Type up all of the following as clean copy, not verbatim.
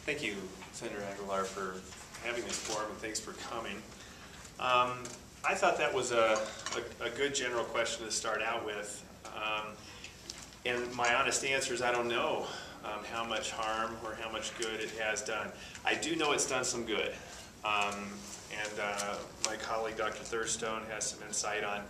Thank you, Senator Aguilar, for having this forum, and thanks for coming. I thought that was a good general question to start out with. And my honest answer is I don't know how much harm or how much good it has done. I do know it's done some good. My colleague, Dr. Thurstone, has some insight on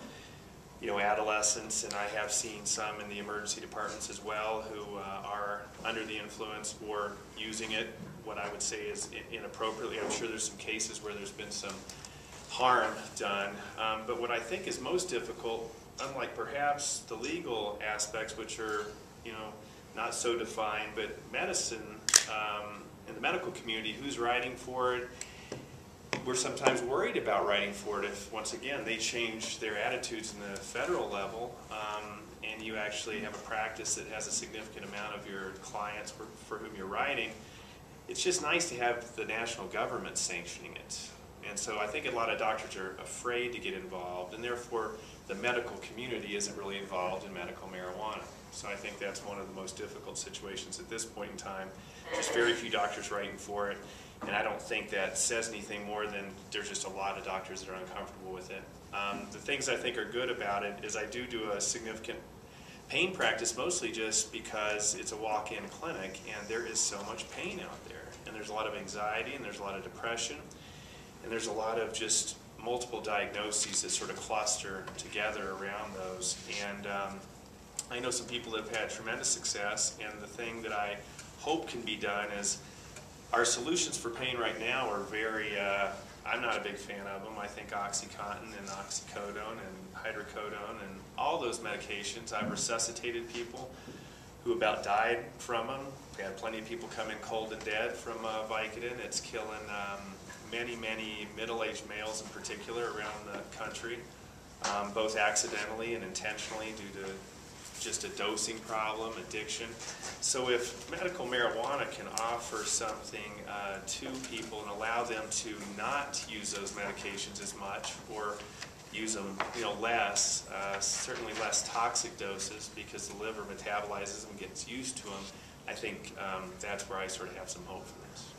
adolescents, and I have seen some in the emergency departments as well who are under the influence or using it, what I would say is inappropriately. I'm sure there's some cases where there's been some harm done, but what I think is most difficult, unlike perhaps the legal aspects, which are not so defined, but medicine, in the medical community, who's writing for it, we're sometimes worried about writing for it if, once again, they change their attitudes in the federal level, and you actually have a practice that has a significant amount of your clients for whom you're writing. It's just nice to have the national government sanctioning it. And so I think a lot of doctors are afraid to get involved, and therefore the medical community isn't really involved in medical marijuana. So I think that's one of the most difficult situations at this point in time. There's very few doctors writing for it, and I don't think that says anything more than there's just a lot of doctors that are uncomfortable with it. The things I think are good about it is I do a significant pain practice, mostly just because it's a walk-in clinic and there is so much pain out there. And there's a lot of anxiety, and there's a lot of depression, and there's a lot of just multiple diagnoses that sort of cluster together around those. And I know some people that have had tremendous success, and the thing that I hope can be done is our solutions for pain right now are very, I'm not a big fan of them. I think OxyContin and oxycodone and hydrocodone and all those medications, I've resuscitated people who about died from them. We had plenty of people come in cold and dead from Vicodin. It's killing many middle-aged males in particular around the country, both accidentally and intentionally due to just a dosing problem, addiction. So if medical marijuana can offer something to people and allow them to not use those medications as much, or use them less, certainly less toxic doses because the liver metabolizes them and gets used to them, I think that's where I sort of have some hope for this.